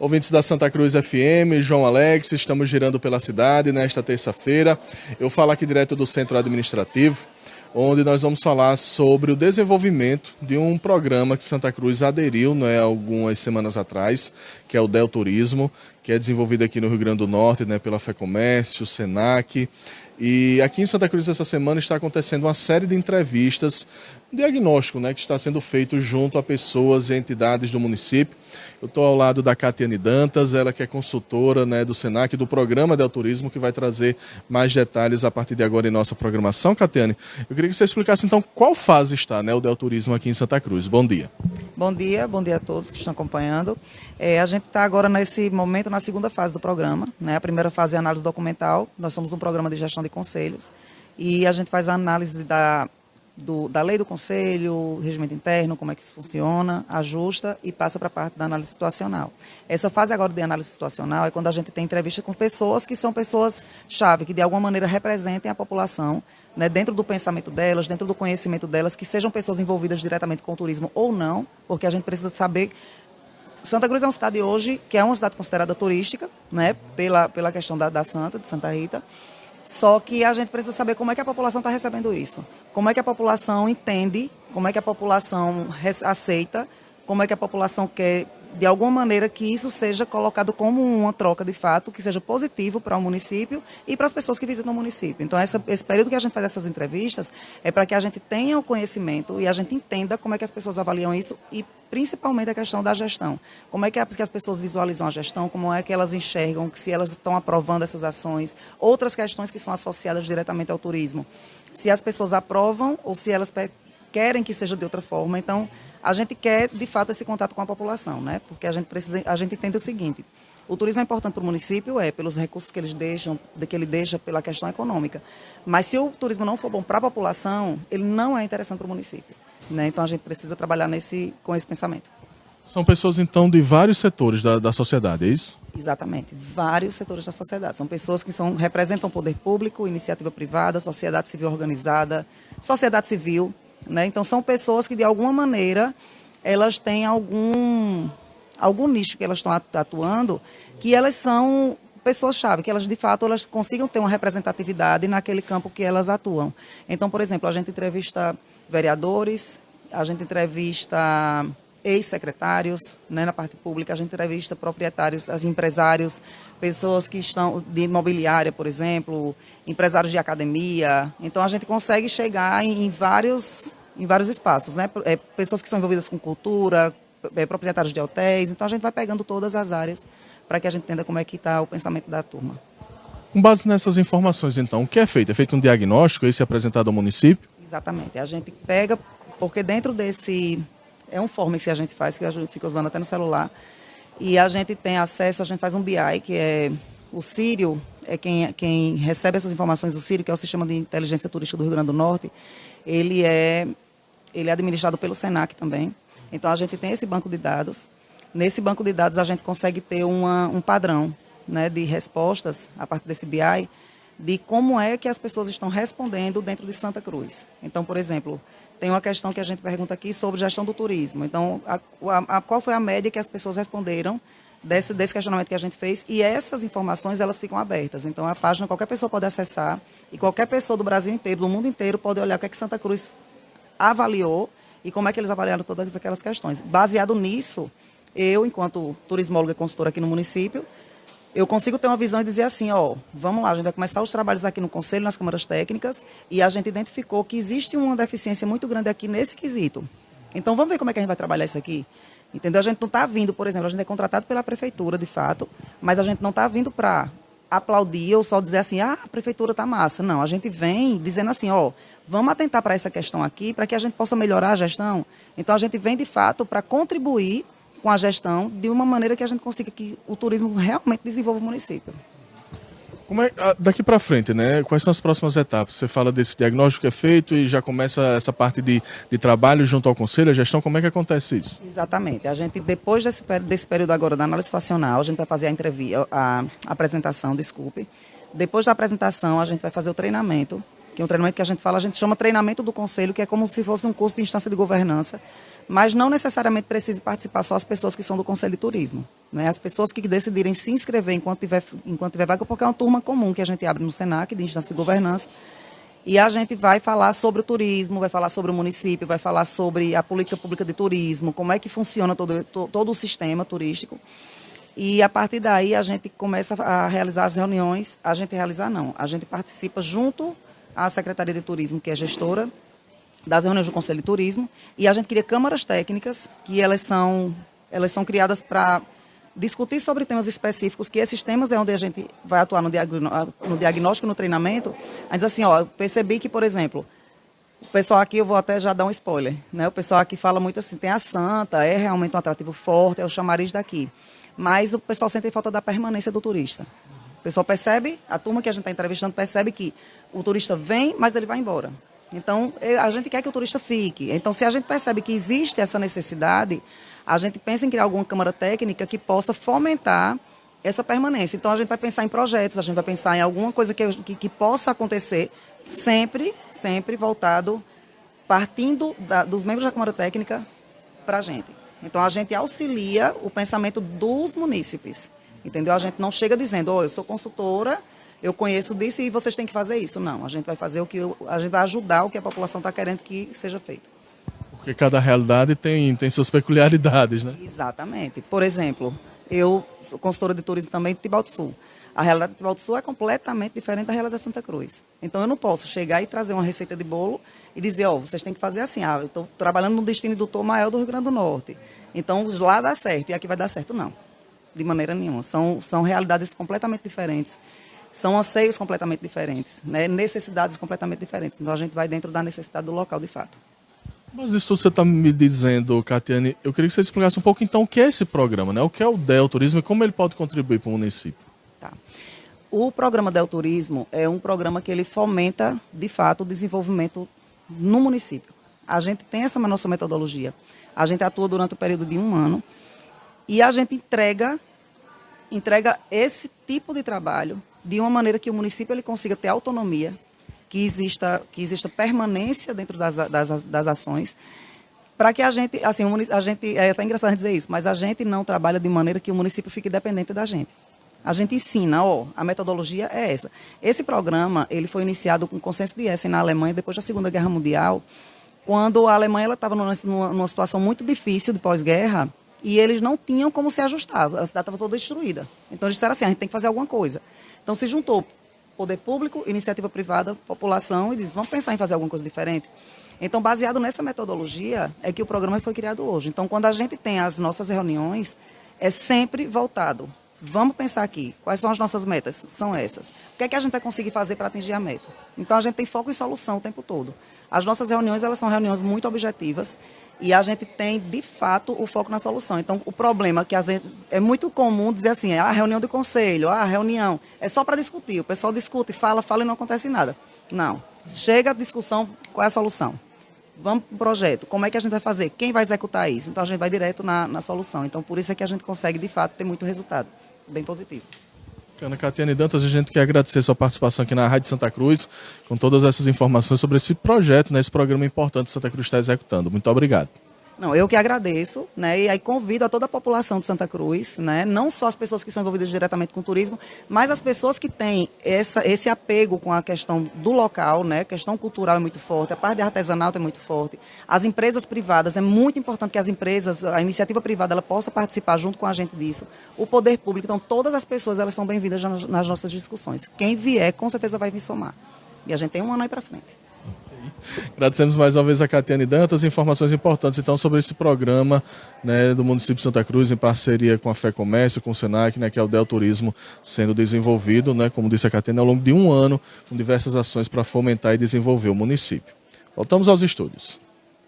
Ouvintes da Santa Cruz FM, João Alex, estamos girando pela cidade nesta terça-feira. Eu falo aqui direto do Centro Administrativo, onde nós vamos falar sobre o desenvolvimento de um programa que Santa Cruz aderiu, algumas semanas atrás, que é o Del Turismo, que é desenvolvido aqui no Rio Grande do Norte, pela FEComércio, Senac. E aqui em Santa Cruz essa semana está acontecendo uma série de entrevistas, diagnóstico, que está sendo feito junto a pessoas e entidades do município. Eu estou ao lado da Catiane Dantas, ela que é consultora do Senac, do programa Del Turismo, que vai trazer mais detalhes a partir de agora em nossa programação. Catiane, eu queria que você explicasse então qual fase está o Del Turismo aqui em Santa Cruz. Bom dia. Bom dia a todos que estão acompanhando. A gente está agora nesse momento na segunda fase do programa. A primeira fase é a análise documental. Nós somos um programa de gestão de conselhos e a gente faz a análise da lei do conselho, regimento interno, como é que isso funciona, ajusta e passa para a parte da análise situacional. Essa fase agora de análise situacional é quando a gente tem entrevista com pessoas que são pessoas-chave, que de alguma maneira representem a população, dentro do pensamento delas, dentro do conhecimento delas, que sejam pessoas envolvidas diretamente com o turismo ou não, porque a gente precisa saber. Santa Cruz é uma cidade hoje que é uma cidade considerada turística, pela questão da Santa, de Santa Rita. Só que a gente precisa saber como é que a população está recebendo isso. Como é que a população entende, como é que a população aceita, como é que a população quer, de alguma maneira, que isso seja colocado como uma troca de fato, que seja positivo para o município e para as pessoas que visitam o município. Então, esse período que a gente faz essas entrevistas é para que a gente tenha o conhecimento e a gente entenda como é que as pessoas avaliam isso e, principalmente, a questão da gestão. Como é que as pessoas visualizam a gestão, como é que elas enxergam, se elas estão aprovando essas ações, outras questões que são associadas diretamente ao turismo. Se as pessoas aprovam ou se elas querem que seja de outra forma. Então, a gente quer, de fato, esse contato com a população, porque a gente entende o seguinte: o turismo é importante para o município, pelos recursos que ele deixa pela questão econômica. Mas se o turismo não for bom para a população, ele não é interessante para o município. Então, a gente precisa trabalhar com esse pensamento. São pessoas, então, de vários setores da sociedade, é isso? Exatamente, vários setores da sociedade. São pessoas que representam o poder público, iniciativa privada, sociedade civil organizada, sociedade civil. Então, são pessoas que, de alguma maneira, elas têm algum nicho que elas estão atuando, que elas são pessoas-chave, que elas, de fato, elas consigam ter uma representatividade naquele campo que elas atuam. Então, por exemplo, a gente entrevista vereadores, a gente entrevista ex-secretários, na parte pública, a gente entrevista proprietários, empresários, pessoas que estão de imobiliária, por exemplo, empresários de academia. Então, a gente consegue chegar em vários espaços, pessoas que são envolvidas com cultura, proprietários de hotéis. Então, a gente vai pegando todas as áreas para que a gente entenda como é que está o pensamento da turma. Com base nessas informações, então, o que é feito? É feito um diagnóstico, esse é apresentado ao município? Exatamente. A gente pega, porque dentro desse... É um form que a gente faz, que a gente fica usando até no celular. E a gente tem acesso, a gente faz um BI, que é o Sírio, é quem recebe essas informações. O Sírio, que é o Sistema de Inteligência Turística do Rio Grande do Norte, ele é administrado pelo Senac também. Então, a gente tem esse banco de dados. Nesse banco de dados, a gente consegue ter um padrão de respostas, a partir desse BI, de como é que as pessoas estão respondendo dentro de Santa Cruz. Então, por exemplo... Tem uma questão que a gente pergunta aqui sobre gestão do turismo. Então, qual foi a média que as pessoas responderam desse questionamento que a gente fez? E essas informações, elas ficam abertas. Então, a página qualquer pessoa pode acessar e qualquer pessoa do Brasil inteiro, do mundo inteiro, pode olhar o que é que Santa Cruz avaliou e como é que eles avaliaram todas aquelas questões. Baseado nisso, eu, enquanto turismóloga e consultora aqui no município, eu consigo ter uma visão e dizer assim, vamos lá, a gente vai começar os trabalhos aqui no Conselho, nas câmaras técnicas, e a gente identificou que existe uma deficiência muito grande aqui nesse quesito. Então, vamos ver como é que a gente vai trabalhar isso aqui? Entendeu? A gente não está vindo, por exemplo, a gente é contratado pela prefeitura, de fato, mas a gente não está vindo para aplaudir ou só dizer assim, a prefeitura está massa. Não, a gente vem dizendo assim, vamos atentar para essa questão aqui, para que a gente possa melhorar a gestão. Então, a gente vem, de fato, para contribuir com a gestão de uma maneira que a gente consiga que o turismo realmente desenvolva o município. Daqui para frente, quais são as próximas etapas? Você fala desse diagnóstico que é feito e já começa essa parte de trabalho junto ao Conselho, a gestão, como é que acontece isso? Exatamente. A gente, depois desse período agora da análise situacional, a gente vai fazer a apresentação, Depois da apresentação, a gente vai fazer o treinamento, que é um treinamento que a gente chama treinamento do Conselho, que é como se fosse um curso de instância de governança, mas não necessariamente precise participar só as pessoas que são do Conselho de Turismo, né? As pessoas que decidirem se inscrever enquanto tiver vaga, porque é uma turma comum que a gente abre no SENAC, de instância de governança, e a gente vai falar sobre o turismo, vai falar sobre o município, vai falar sobre a política pública de turismo, como é que funciona todo o sistema turístico. E a partir daí a gente começa a realizar as reuniões, a gente participa junto à Secretaria de Turismo, que é gestora das reuniões do Conselho de Turismo, e a gente cria câmaras técnicas, que elas são criadas para discutir sobre temas específicos, que esses temas é onde a gente vai atuar no diagnóstico, no treinamento. A gente diz assim, eu percebi que, por exemplo, o pessoal aqui, eu vou até já dar um spoiler, né? O pessoal aqui fala muito assim, tem a Santa, é realmente um atrativo forte, é o chamariz daqui. Mas o pessoal sente falta da permanência do turista. O pessoal percebe, a turma que a gente está entrevistando percebe que o turista vem, mas ele vai embora. Então, a gente quer que o turista fique. Então, se a gente percebe que existe essa necessidade, a gente pensa em criar alguma câmara técnica que possa fomentar essa permanência. Então, a gente vai pensar em projetos, a gente vai pensar em alguma coisa que possa acontecer, sempre voltado, partindo dos membros da câmara técnica para a gente. Então, a gente auxilia o pensamento dos munícipes, entendeu? A gente não chega dizendo, eu sou consultora, eu conheço disso e vocês têm que fazer isso. Não, a gente vai fazer a gente vai ajudar o que a população está querendo que seja feito. Porque cada realidade tem suas peculiaridades, né? Exatamente. Por exemplo, eu sou consultora de turismo também de Tibau do Sul. A realidade de Tibau do Sul é completamente diferente da realidade da Santa Cruz. Então, eu não posso chegar e trazer uma receita de bolo e dizer, vocês têm que fazer assim, eu estou trabalhando no destino do Tom-Maior do Rio Grande do Norte. Então, lá dá certo e aqui vai dar certo. Não, de maneira nenhuma. São realidades completamente diferentes. São anseios completamente diferentes, né? Necessidades completamente diferentes. Então, a gente vai dentro da necessidade do local, de fato. Mas isso tudo você está me dizendo, Catiane, eu queria que você explicasse um pouco, então, o que é esse programa, né? O que é o DEL Turismo e como ele pode contribuir para o município? Tá. O programa DEL Turismo é um programa que ele fomenta, de fato, o desenvolvimento no município. A gente tem essa nossa metodologia. A gente atua durante o período de 1 ano e a gente entrega esse tipo de trabalho de uma maneira que o município ele consiga ter autonomia, que exista permanência dentro das ações, para que a gente, assim, é até engraçado dizer isso, mas a gente não trabalha de maneira que o município fique dependente da gente. A gente ensina, a metodologia é essa. Esse programa, ele foi iniciado com o consenso de Essen na Alemanha, depois da Segunda Guerra Mundial, quando a Alemanha estava numa situação muito difícil de pós-guerra, e eles não tinham como se ajustar, a cidade estava toda destruída. Então eles disseram assim, a gente tem que fazer alguma coisa. Então se juntou poder público, iniciativa privada, população, e disse, vamos pensar em fazer alguma coisa diferente. Então, baseado nessa metodologia, é que o programa foi criado hoje. Então, quando a gente tem as nossas reuniões, é sempre voltado. Vamos pensar aqui, quais são as nossas metas? São essas. O que é que a gente vai conseguir fazer para atingir a meta? Então, a gente tem foco em solução o tempo todo. As nossas reuniões, elas são reuniões muito objetivas e a gente tem, de fato, o foco na solução. Então, o problema que é muito comum dizer assim, a reunião de conselho, a reunião, é só para discutir. O pessoal discute, fala e não acontece nada. Não. Chega a discussão, qual é a solução? Vamos para o projeto. Como é que a gente vai fazer? Quem vai executar isso? Então, a gente vai direto na solução. Então, por isso é que a gente consegue, de fato, ter muito resultado. Bem positivo. Ana Catiane Dantas, a gente quer agradecer a sua participação aqui na Rádio Santa Cruz, com todas essas informações sobre esse projeto, né, esse programa importante que Santa Cruz está executando. Muito obrigado. Não, eu que agradeço, né, e aí convido a toda a população de Santa Cruz, né, não só as pessoas que são envolvidas diretamente com o turismo, mas as pessoas que têm esse apego com a questão do local, né, a questão cultural é muito forte, a parte de artesanato é muito forte, as empresas privadas, é muito importante que as empresas, a iniciativa privada, ela possa participar junto com a gente disso, o poder público, então todas as pessoas, elas são bem-vindas nas nossas discussões. Quem vier, com certeza vai vir somar. E a gente tem 1 ano aí para frente. Agradecemos mais uma vez a Catiane Dantas, informações importantes então sobre esse programa, né, do município de Santa Cruz em parceria com a Fé Comércio, com o Senac, né, que é o DEL Turismo sendo desenvolvido, né, como disse a Catiane, ao longo de 1 ano, com diversas ações para fomentar e desenvolver o município. Voltamos aos estúdios.